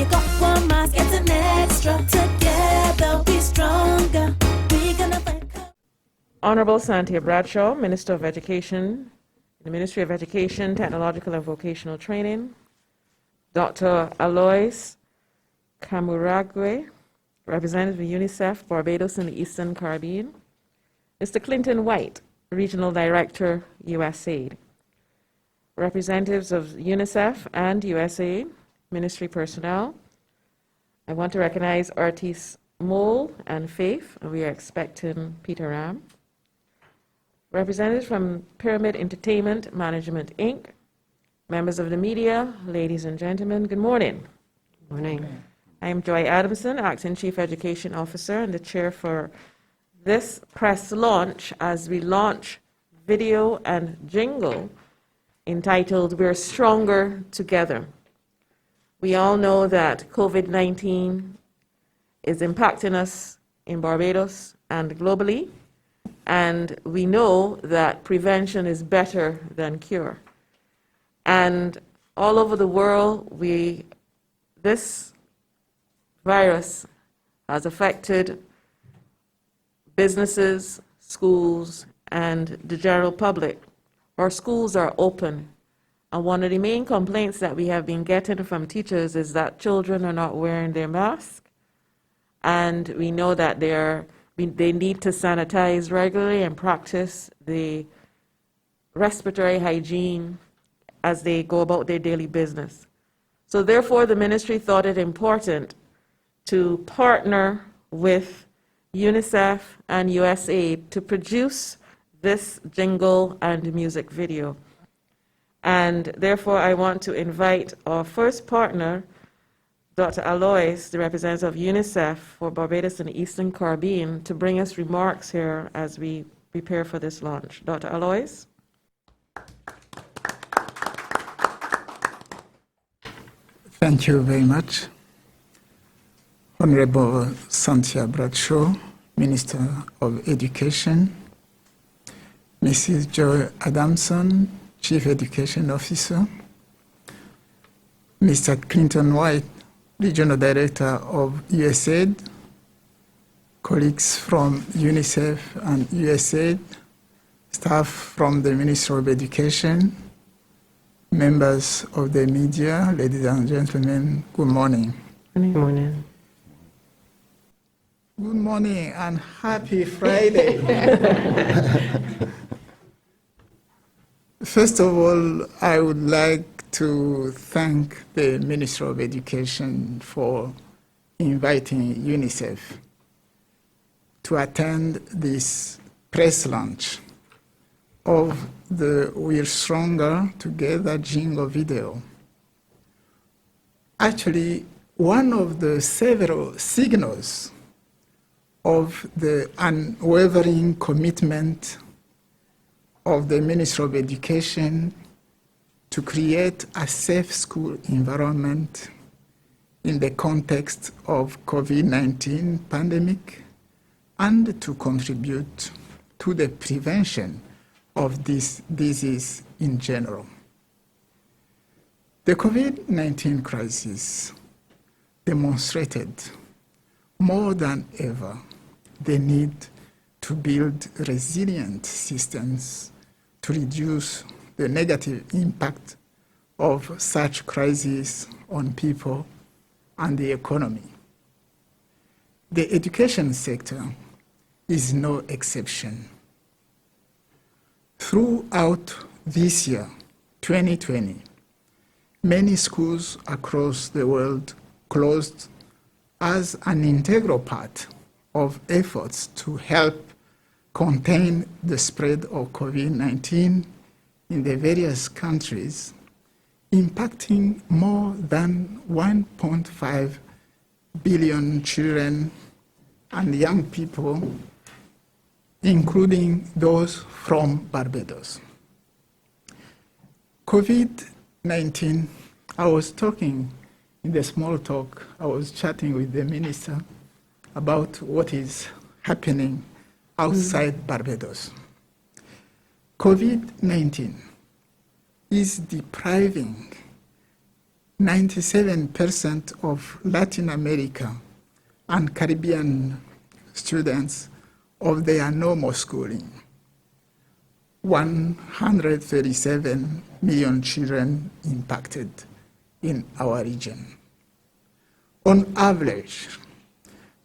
you got one mask, it's an extra. Together we stronger. We gonna fight. Honorable Santia Bradshaw, Minister of Education, the Ministry of Education, Technological and Vocational Training. Dr. Alois Camuragwe, representative of UNICEF, Barbados and the Eastern Caribbean. Mr. Clinton White, Regional Director, USAID. Representatives of UNICEF and USAID, ministry personnel. I want to recognize Artis Mole and Faith, and we are expecting Peter Ram. Representatives from Pyramid Entertainment Management, Inc., members of the media, ladies and gentlemen, good morning. Good morning. I am Joy Adamson, Acting Chief Education Officer and the chair for this press launch as we launch video and jingle entitled We're Stronger Together. We all know that COVID-19 is impacting us in Barbados and globally, and we know that prevention is better than cure. And all over the world, this virus has affected businesses, schools, and the general public. Our schools are open, and one of the main complaints that we have been getting from teachers is that children are not wearing their mask, and we know that they need to sanitize regularly and practice the respiratory hygiene as they go about their daily business. So therefore, the ministry thought it important to partner with UNICEF and USAID to produce this jingle and music video. And therefore, I want to invite our first partner, Dr. Alois, the representative of UNICEF for Barbados and the Eastern Caribbean, to bring us remarks here as we prepare for this launch. Dr. Alois? Thank you very much. Honorable Santia Bradshaw, Minister of Education, Mrs. Joy Adamson, Chief Education Officer, Mr. Clinton White, Regional Director of USAID, colleagues from UNICEF and USAID, staff from the Ministry of Education, members of the media, ladies and gentlemen, good morning. Good morning. Good morning and happy Friday. First of all, I would like to thank the Ministry of Education for inviting UNICEF to attend this press launch of the We're Stronger Together jingle video. Actually, one of the several signals of the unwavering commitment of the Ministry of Education to create a safe school environment in the context of COVID-19 pandemic and to contribute to the prevention of this disease in general. The COVID-19 crisis demonstrated more than ever the need to build resilient systems to reduce the negative impact of such crises on people and the economy. The education sector is no exception. Throughout this year, 2020, many schools across the world closed as an integral part of efforts to help contain the spread of COVID-19 in the various countries, impacting more than 1.5 billion children and young people, including those from Barbados. COVID-19, I was talking in the small talk, I was chatting with the minister about what is happening outside Barbados. COVID-19 is depriving 97% of Latin America and Caribbean students of their normal schooling. 137 million children impacted in our region. On average,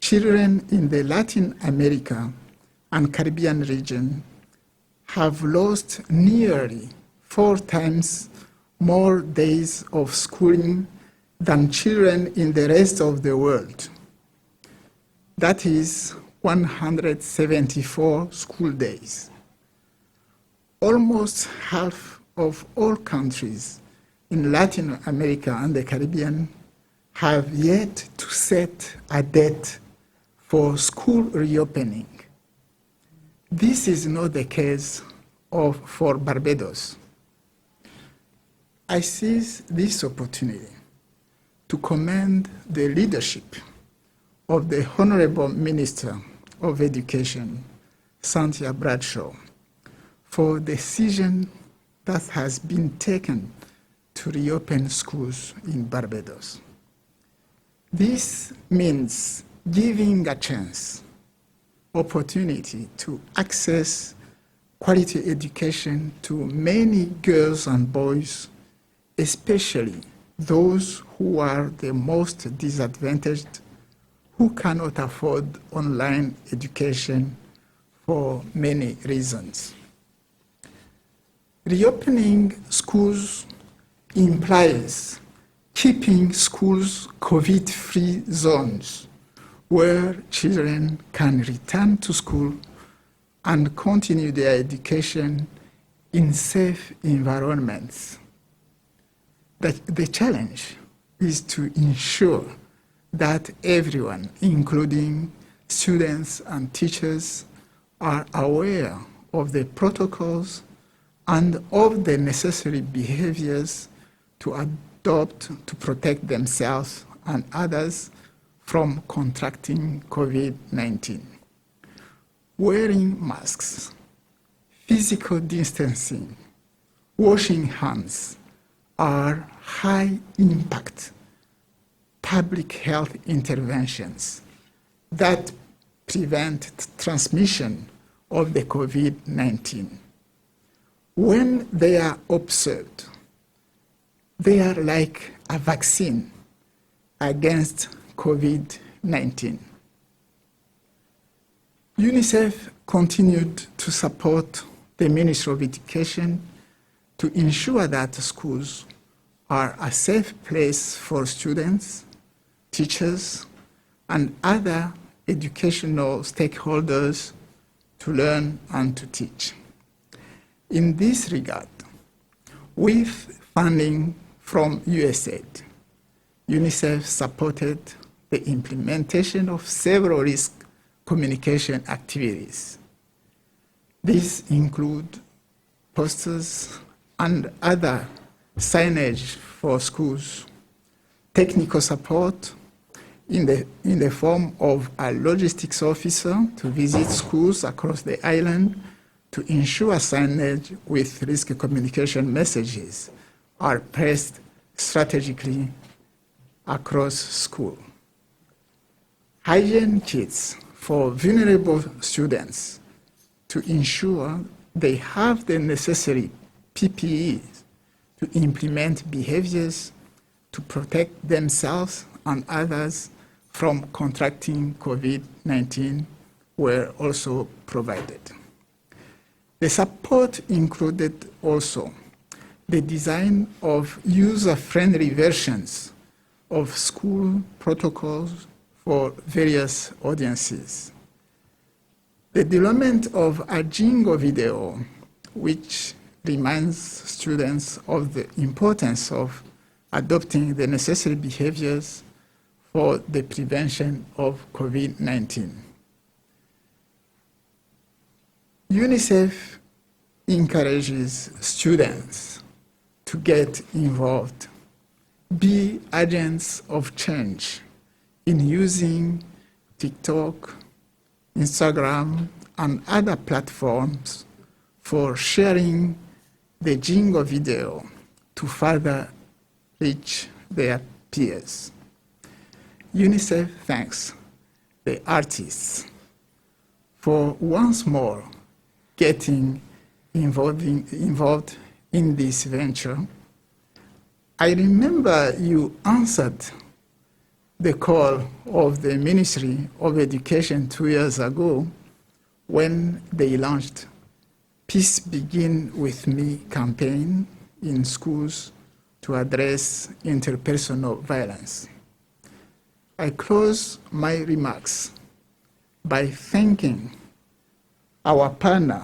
children in the Latin America and Caribbean region have lost nearly 4 times more days of schooling than children in the rest of the world. That is 174 school days. Almost half of all countries in Latin America and the Caribbean have yet to set a date for school reopening. This is not the case for Barbados. I seize this opportunity to commend the leadership of the Honorable Minister of Education, Cynthia Bradshaw, for the decision that has been taken to reopen schools in Barbados. This means giving a chance, opportunity to access quality education to many girls and boys, especially those who are the most disadvantaged, who cannot afford online education for many reasons. Reopening schools implies keeping schools COVID-free zones where children can return to school and continue their education in safe environments. The challenge is to ensure that everyone, including students and teachers, are aware of the protocols and of the necessary behaviors to adopt to protect themselves and others from contracting COVID-19. Wearing masks, physical distancing, washing hands are high-impact public health interventions that prevent transmission of the COVID-19. When they are observed, they are like a vaccine against COVID-19. UNICEF continued to support the Ministry of Education to ensure that schools are a safe place for students, teachers, and other educational stakeholders to learn and to teach. In this regard, with funding from USAID, UNICEF supported the implementation of several risk communication activities. These include posters and other signage for schools, technical support in the form of a logistics officer to visit schools across the island to ensure signage with risk communication messages are placed strategically across school. Hygiene kits for vulnerable students to ensure they have the necessary PPE to implement behaviors to protect themselves and others from contracting COVID-19 were also provided. The support included also the design of user-friendly versions of school protocols for various audiences. The development of a jingle video, which reminds students of the importance of adopting the necessary behaviors for the prevention of COVID-19. UNICEF encourages students to get involved, be agents of change in using TikTok, Instagram, and other platforms for sharing the jingle video to further reach their peers. UNICEF thanks the artists for once more getting involved in this venture. I remember you answered the call of the Ministry of Education 2 years ago when they launched Peace Begin With Me campaign in schools to address interpersonal violence. I close my remarks by thanking our partner,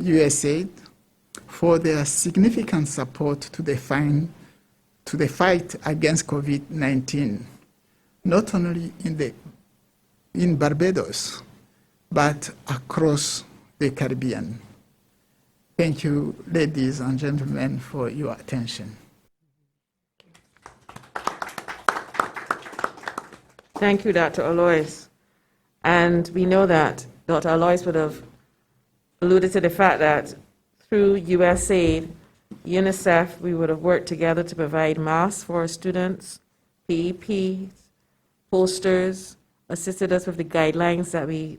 USAID, for their significant support to the fight against COVID-19, not only in Barbados, but across the Caribbean. Thank you, ladies and gentlemen, for your attention. Thank you, Dr. Alois. And we know that Dr. Alois would have alluded to the fact that through USAID, UNICEF, we would have worked together to provide masks for our students, PEPs, posters, assisted us with the guidelines that we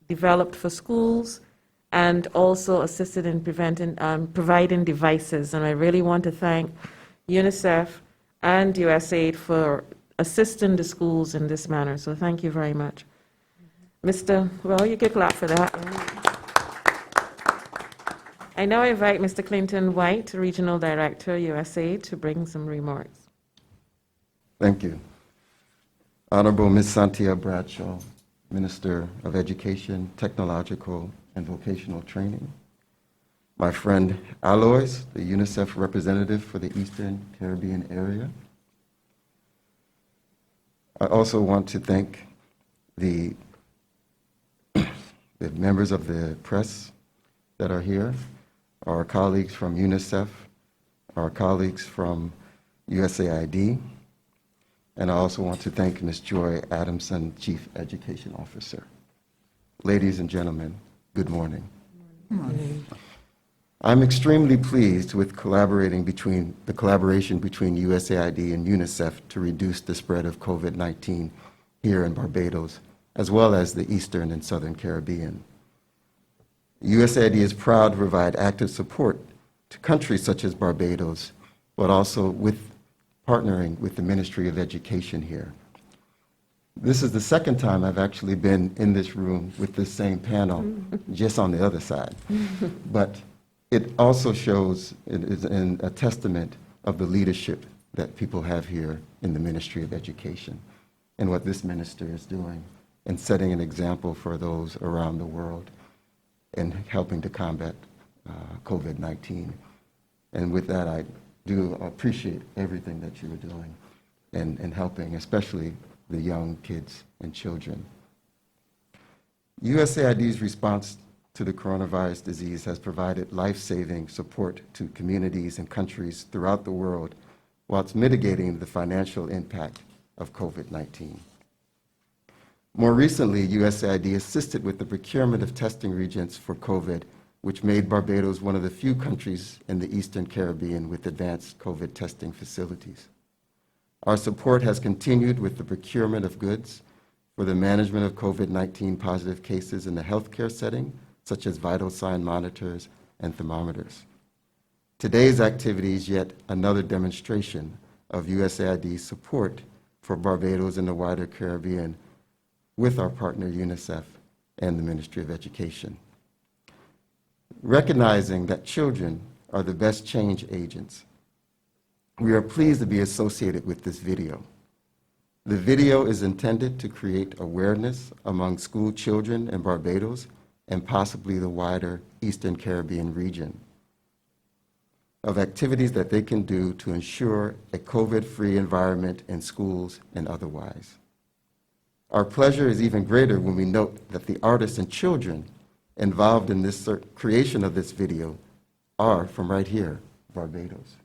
developed for schools, and also assisted in providing devices. And I really want to thank UNICEF and USAID for assisting the schools in this manner. So thank you very much. Well, you can clap for that. I now invite Mr. Clinton White, Regional Director, USAID, to bring some remarks. Thank you. Honorable Ms. Santia Bradshaw, Minister of Education, Technological and Vocational Training. My friend Alois, the UNICEF representative for the Eastern Caribbean area. I also want to thank the members of the press that are here, our colleagues from UNICEF, our colleagues from USAID, and I also want to thank Ms. Joy Adamson, Chief Education Officer. Ladies and gentlemen, good morning. Good morning. I'm extremely pleased with the collaboration between USAID and UNICEF to reduce the spread of COVID-19 here in Barbados, as well as the Eastern and Southern Caribbean. USAID is proud to provide active support to countries such as Barbados, but also with partnering with the Ministry of Education here. This is the second time I've actually been in this room with this same panel, just on the other side. But it also shows, it is a testament of the leadership that people have here in the Ministry of Education and what this minister is doing and setting an example for those around the world and helping to combat COVID-19. And with that, I do appreciate everything that you are doing and helping, especially the young kids and children. USAID's response to the coronavirus disease has provided life-saving support to communities and countries throughout the world whilst mitigating the financial impact of COVID-19. More recently, USAID assisted with the procurement of testing reagents for COVID, which made Barbados one of the few countries in the Eastern Caribbean with advanced COVID testing facilities. Our support has continued with the procurement of goods for the management of COVID-19 positive cases in the healthcare setting, such as vital sign monitors and thermometers. Today's activity is yet another demonstration of USAID's support for Barbados and the wider Caribbean with our partner UNICEF and the Ministry of Education. Recognizing that children are the best change agents, we are pleased to be associated with this video. The video is intended to create awareness among school children in Barbados and possibly the wider Eastern Caribbean region of activities that they can do to ensure a COVID-free environment in schools and otherwise. Our pleasure is even greater when we note that the artists and children involved in this creation of this video are from right here, Barbados.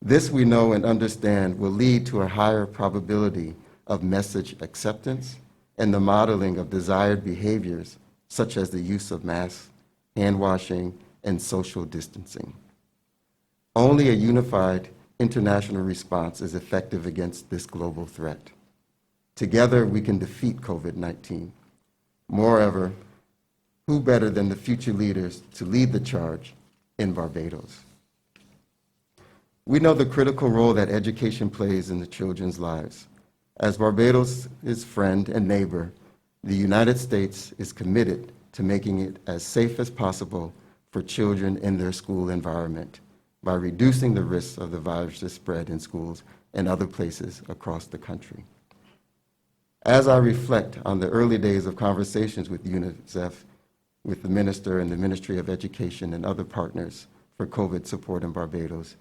This we know and understand will lead to a higher probability of message acceptance and the modeling of desired behaviors such as the use of masks, hand washing, and social distancing. Only a unified international response is effective against this global threat. Together, we can defeat COVID-19. Moreover, who better than the future leaders to lead the charge in Barbados? We know the critical role that education plays in the children's lives. As Barbados' friend and neighbor, the United States is committed to making it as safe as possible for children in their school environment by reducing the risks of the virus's spread in schools and other places across the country. As I reflect on the early days of conversations with UNICEF, with the Minister and the Ministry of Education and other partners for COVID support in Barbados,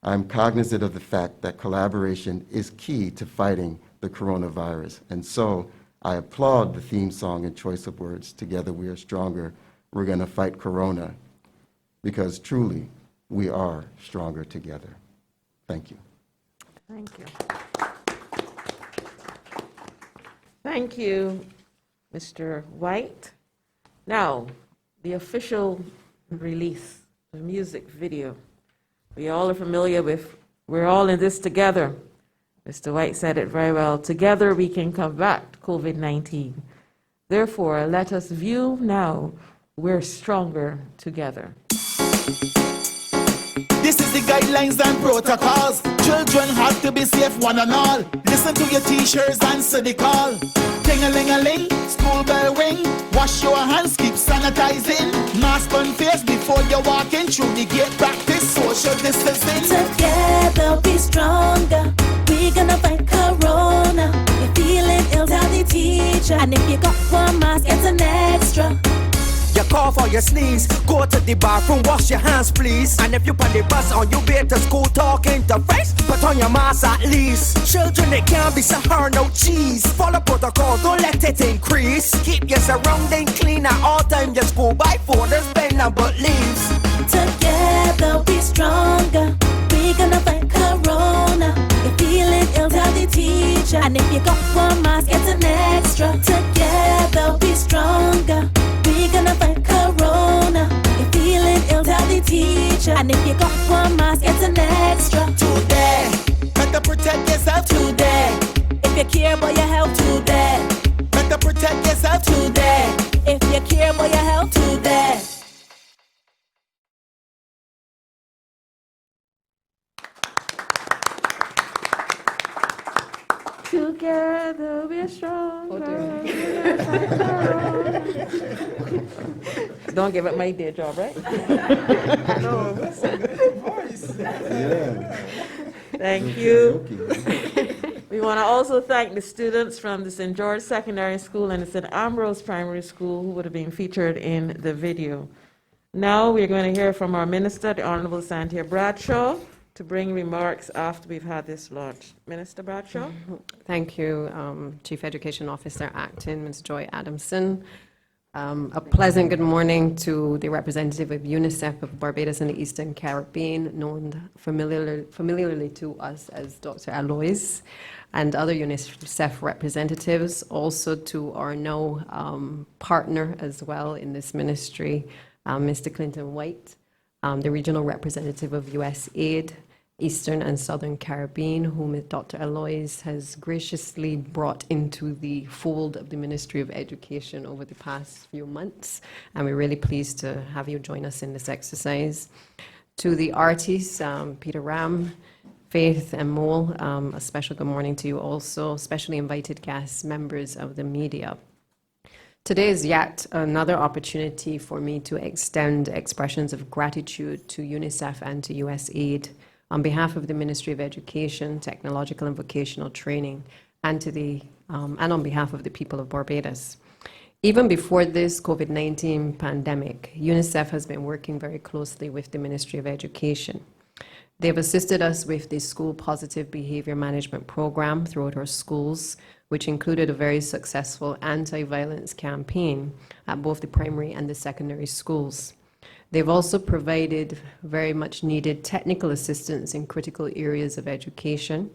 I'm cognizant of the fact that collaboration is key to fighting the coronavirus, and so I applaud the theme song and choice of words, "Together We Are Stronger, We're Gonna Fight Corona," because truly, we are stronger together. Thank you. Thank you. Thank you, Mr. White. Now, the official release, the music video. We all are familiar with, we're all in this together. Mr. White said it very well. Together we can combat COVID-19. Therefore, let us view now, we're stronger together. This is the guidelines and protocols. Children have to be safe, one and all. Listen to your teachers, answer the call. Ting-a-ling-a-ling, school bell ring. Wash your hands, keep sanitizing. Mask on face before you walk in through the gate. Practice social distancing. Together we stronger. We gonna fight corona. You're feeling ill, tell the teacher. And if you got one mask, it's an extra. You cough or you sneeze, go to the bathroom, wash your hands please. And if you on the bus on your way to school talking to face, put on your mask at least. Children, it can't be Sahara, no cheese. Follow protocol, don't let it increase. Keep your surrounding clean at all time. Your school by 4, there's been no but leaves. Together we stronger. We gonna fight corona. You're feeling ill, tell the teacher. And if you got one mask, it's an extra. Together we stronger. We gonna fight corona. You're feeling ill, tell the teacher. And if you got one mask, it's an extra. Today, better protect yourself Today, if you care about your health today. Better protect yourself Today, if you care about your health today. Together we're stronger. Don't give up my day job, right? No, that's a good voice. Thank you. We want to also thank the students from the St. George Secondary School and the St. Ambrose Primary School who would have been featured in the video. Now we're going to hear from our minister, the Honorable Santia Bradshaw, to bring remarks after we've had this launch. Minister Bradshaw? Thank you, Chief Education Officer Acting, Ms. Joy Adamson. A pleasant good morning to the representative of UNICEF of Barbados and the Eastern Caribbean, known familiarly to us as Dr. Alois, and other UNICEF representatives, also to our now partner as well in this ministry, Mr. Clinton White, the regional representative of USAID, Eastern and Southern Caribbean, whom Dr. Alois has graciously brought into the fold of the Ministry of Education over the past few months. And we're really pleased to have you join us in this exercise. To the artists, Peter Ram, Faith and Mole, a special good morning to you also, specially invited guests, members of the media. Today is yet another opportunity for me to extend expressions of gratitude to UNICEF and to USAID on behalf of the Ministry of Education, Technological and Vocational Training, and to the and on behalf of the people of Barbados. Even before this COVID-19 pandemic, UNICEF has been working very closely with the Ministry of Education. They've assisted us with the School Positive Behavior Management Program throughout our schools, which included a very successful anti-violence campaign at both the primary and the secondary schools. They've also provided very much needed technical assistance in critical areas of education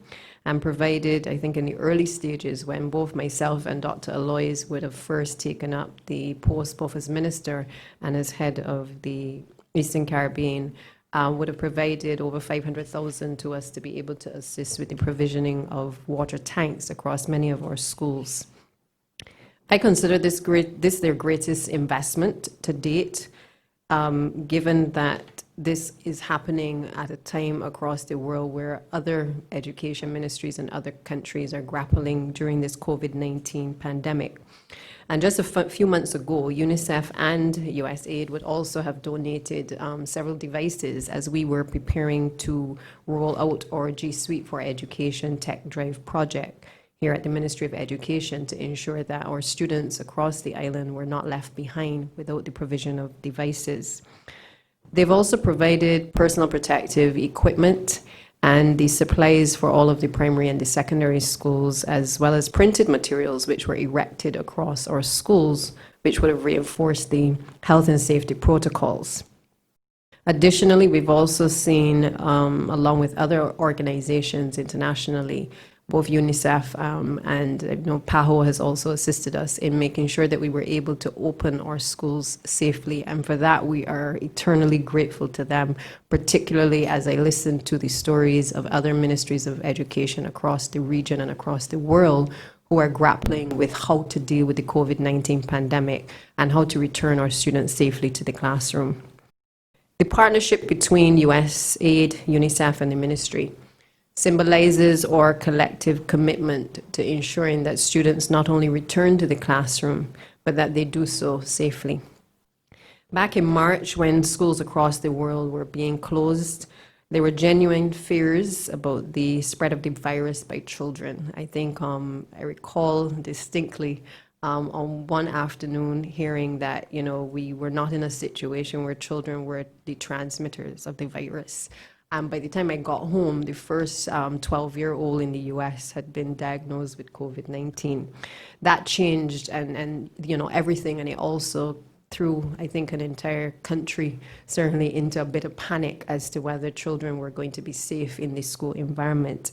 and provided, I think in the early stages when both myself and Dr. Alois would have first taken up the post both as minister and as head of the Eastern Caribbean, would have provided over 500,000 to us to be able to assist with the provisioning of water tanks across many of our schools. I consider this their greatest investment to date, given that this is happening at a time across the world where other education ministries in other countries are grappling during this COVID-19 pandemic. And just a few months ago, UNICEF and USAID would also have donated several devices as we were preparing to roll out our G Suite for Education Tech Drive project here at the Ministry of Education to ensure that our students across the island were not left behind without the provision of devices. They've also provided personal protective equipment and the supplies for all of the primary and the secondary schools, as well as printed materials which were erected across our schools, which would have reinforced the health and safety protocols. Additionally, we've also seen, along with other organizations internationally, both UNICEF and PAHO has also assisted us in making sure that we were able to open our schools safely. And for that, we are eternally grateful to them, particularly as I listen to the stories of other ministries of education across the region and across the world who are grappling with how to deal with the COVID-19 pandemic and how to return our students safely to the classroom. The partnership between USAID, UNICEF, and the ministry symbolizes our collective commitment to ensuring that students not only return to the classroom, but that they do so safely. Back in March, when schools across the world were being closed, there were genuine fears about the spread of the virus by children. I think I recall distinctly on one afternoon hearing that, we were not in a situation where children were the transmitters of the virus. By the time I got home, the first 12-year-old in the US had been diagnosed with COVID-19. That changed and everything, and it also threw, I think, an entire country certainly into a bit of panic as to whether children were going to be safe in the school environment.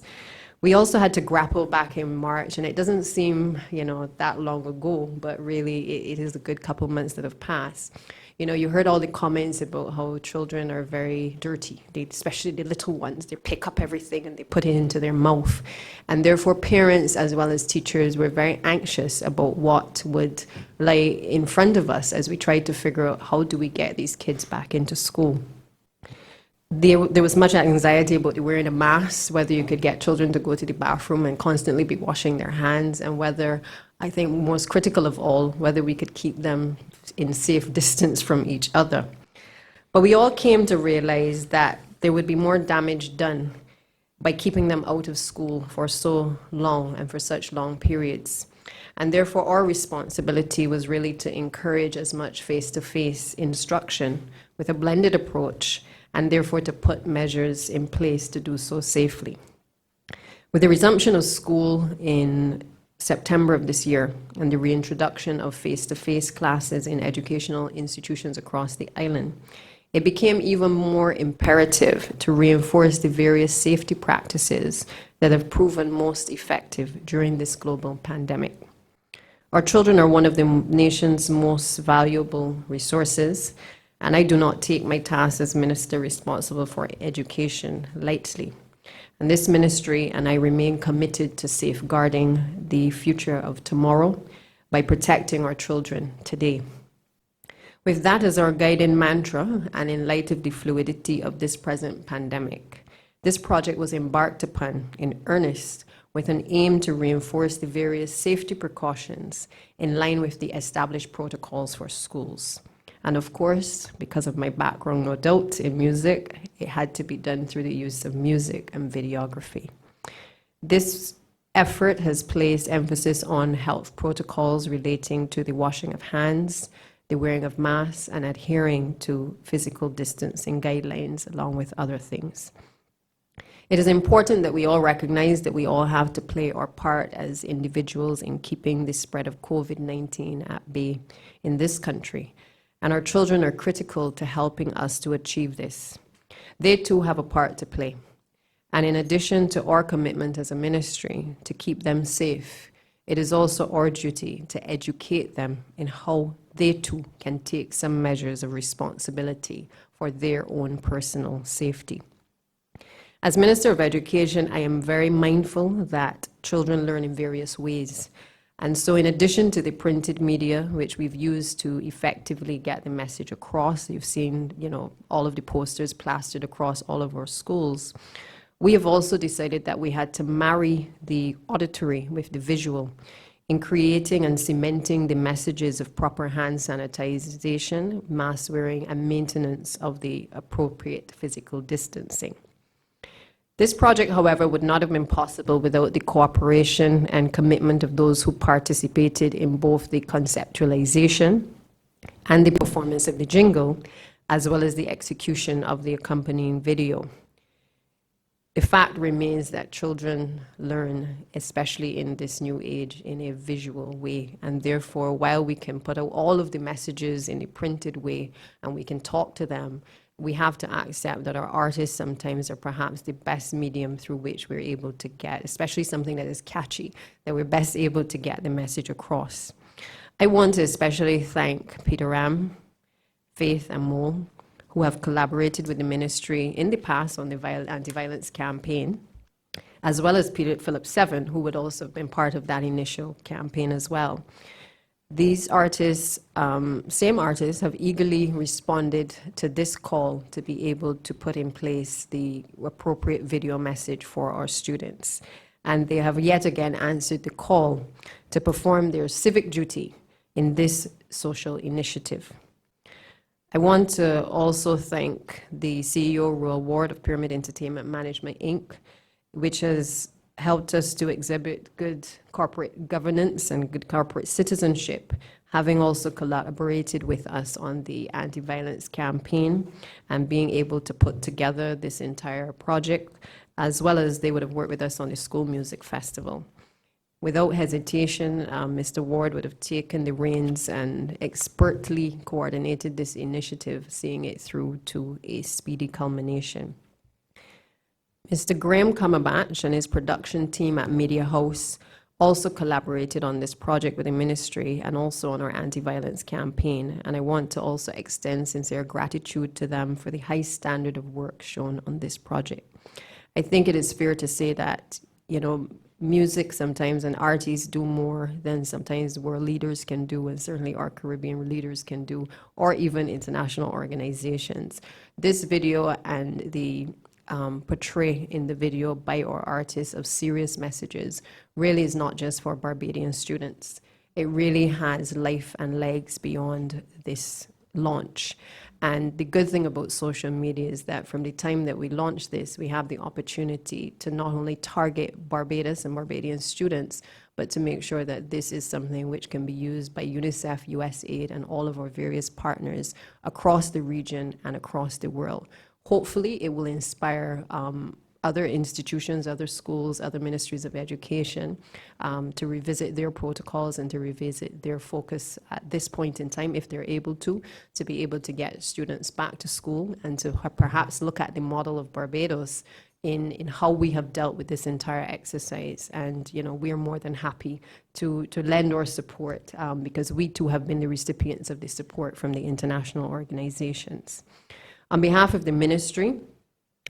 We also had to grapple back in March, and it doesn't seem, that long ago, but really it is a good couple months that have passed. You heard all the comments about how children are very dirty, especially the little ones. They pick up everything and they put it into their mouth. And therefore, parents as well as teachers were very anxious about what would lie in front of us as we tried to figure out how do we get these kids back into school. There was much anxiety about wearing a mask, whether you could get children to go to the bathroom and constantly be washing their hands, and whether, I think most critical of all, whether we could keep them in safe distance from each other. But we all came to realize that there would be more damage done by keeping them out of school for so long and for such long periods. And therefore, our responsibility was really to encourage as much face-to-face instruction with a blended approach, and therefore to put measures in place to do so safely. With the resumption of school in September of this year and the reintroduction of face-to-face classes in educational institutions across the island, it became even more imperative to reinforce the various safety practices that have proven most effective during this global pandemic. Our children are one of the nation's most valuable resources, and I do not take my task as minister responsible for education lightly. And this ministry and I remain committed to safeguarding the future of tomorrow by protecting our children today. With that as our guiding mantra, and in light of the fluidity of this present pandemic, this project was embarked upon in earnest with an aim to reinforce the various safety precautions in line with the established protocols for schools. And of course, because of my background, no doubt, in music, it had to be done through the use of music and videography. This effort has placed emphasis on health protocols relating to the washing of hands, the wearing of masks, and adhering to physical distancing guidelines, along with other things. It is important that we all recognize that we all have to play our part as individuals in keeping the spread of COVID-19 at bay in this country. And our children are critical to helping us to achieve this. They too have a part to play. And in addition to our commitment as a ministry to keep them safe, it is also our duty to educate them in how they too can take some measures of responsibility for their own personal safety. As Minister of Education, I am very mindful that children learn in various ways. And so in addition to the printed media, which we've used to effectively get the message across, you've seen, all of the posters plastered across all of our schools, we have also decided that we had to marry the auditory with the visual in creating and cementing the messages of proper hand sanitization, mask wearing, and maintenance of the appropriate physical distancing. This project, however, would not have been possible without the cooperation and commitment of those who participated in both the conceptualization and the performance of the jingle, as well as the execution of the accompanying video. The fact remains that children learn, especially in this new age, in a visual way. And therefore, while we can put out all of the messages in a printed way and we can talk to them, we have to accept that our artists sometimes are perhaps the best medium through which we're able to get, especially something that is catchy, that we're best able to get the message across. I want to especially thank Peter Ram, Faith, and Mole, who have collaborated with the ministry in the past on the anti-violence campaign, as well as Peter Philip Seven, who would also have been part of that initial campaign as well. These artists, same artists, have eagerly responded to this call to be able to put in place the appropriate video message for our students. And they have yet again answered the call to perform their civic duty in this social initiative. I want to also thank the CEO Royal Ward of Pyramid Entertainment Management, Inc., which has helped us to exhibit good corporate governance and good corporate citizenship, having also collaborated with us on the anti-violence campaign and being able to put together this entire project, as well as they would have worked with us on the School Music Festival. Without hesitation, Mr. Ward would have taken the reins and expertly coordinated this initiative, seeing it through to a speedy culmination. Mr. Graham Cumberbatch and his production team at Media House also collaborated on this project with the ministry and also on our anti-violence campaign. And I want to also extend sincere gratitude to them for the high standard of work shown on this project. I think it is fair to say that, music sometimes and artists do more than sometimes world leaders can do, and certainly our Caribbean leaders can do, or even international organizations. This video and the portray in the video by our artists of serious messages really is not just for Barbadian students. It really has life and legs beyond this launch. And the good thing about social media is that from the time that we launch this, we have the opportunity to not only target Barbados and Barbadian students, but to make sure that this is something which can be used by UNICEF, USAID, and all of our various partners across the region and across the world. Hopefully, it will inspire other institutions, other schools, other ministries of education to revisit their protocols and to revisit their focus at this point in time, if they're able to be able to get students back to school and to perhaps look at the model of Barbados in how we have dealt with this entire exercise. And, we are more than happy to lend our support because we too have been the recipients of the support from the international organizations. On behalf of the ministry,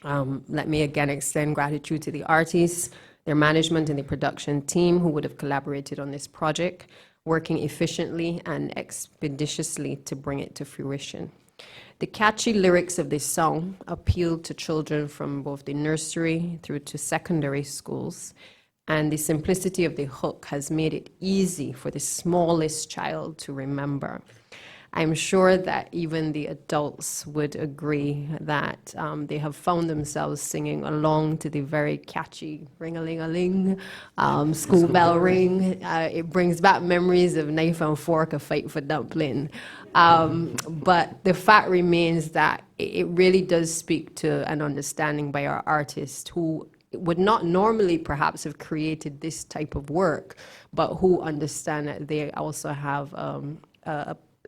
let me again extend gratitude to the artists, their management, and the production team who would have collaborated on this project, working efficiently and expeditiously to bring it to fruition. The catchy lyrics of this song appealed to children from both the nursery through to secondary schools, and the simplicity of the hook has made it easy for the smallest child to remember. I'm sure that even the adults would agree that they have found themselves singing along to the very catchy ring-a-ling-a-ling, school bell ring. It brings back memories of knife and fork, a fight for dumpling. But the fact remains that it really does speak to an understanding by our artists who would not normally perhaps have created this type of work, but who understand that they also have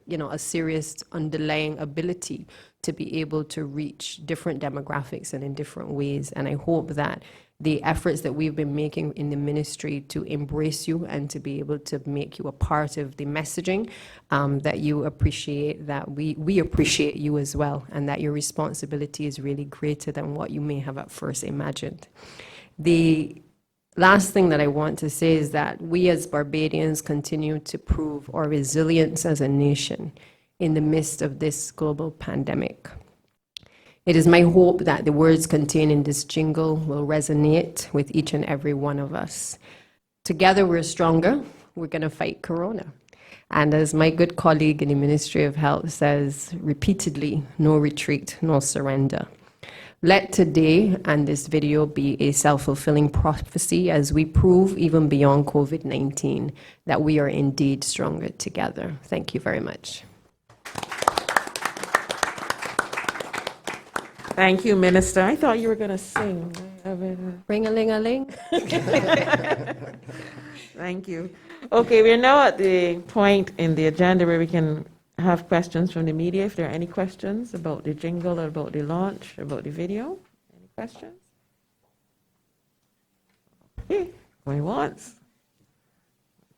a serious underlying ability to be able to reach different demographics and in different ways. And I hope that the efforts that we've been making in the ministry to embrace you and to be able to make you a part of the messaging, that you appreciate, that we appreciate you as well, and that your responsibility is really greater than what you may have at first imagined. The last thing that I want to say is that we as Barbadians continue to prove our resilience as a nation in the midst of this global pandemic. It is my hope that the words contained in this jingle will resonate with each and every one of us. Together we're stronger. We're going to fight Corona. And as my good colleague in the Ministry of Health says repeatedly, no retreat, no surrender. Let today and this video be a self-fulfilling prophecy as we prove, even beyond COVID-19, that we are indeed stronger together. Thank you very much. Thank you, Minister. I thought you were going to sing. Ring-a-ling-a-ling. Thank you. Okay, we're now at the point in the agenda where we can have questions from the media. If there are any questions about the jingle or about the launch, about the video. Any questions? Okay, going once,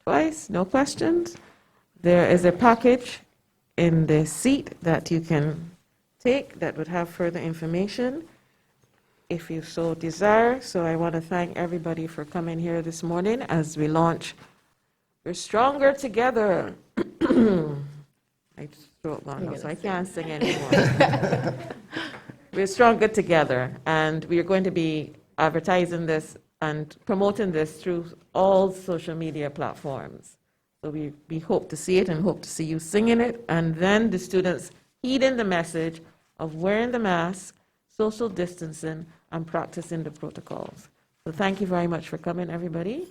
twice, no questions. There is a package in the seat that you can take that would have further information if you so desire. So I want to thank everybody for coming here this morning as we launch We're Stronger Together. I throat gone now, so I can't sing anymore. We're Stronger Together, and we are going to be advertising this and promoting this through all social media platforms. So we hope to see it and hope to see you singing it, and then the students heeding the message of wearing the mask, social distancing, and practicing the protocols. So thank you very much for coming, everybody.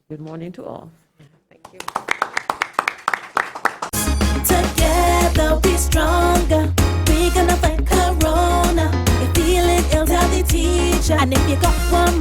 Good morning to all. Thank you. Together we stronger. We gonna fight Corona. You're feeling ill, tell the teacher. And if you got one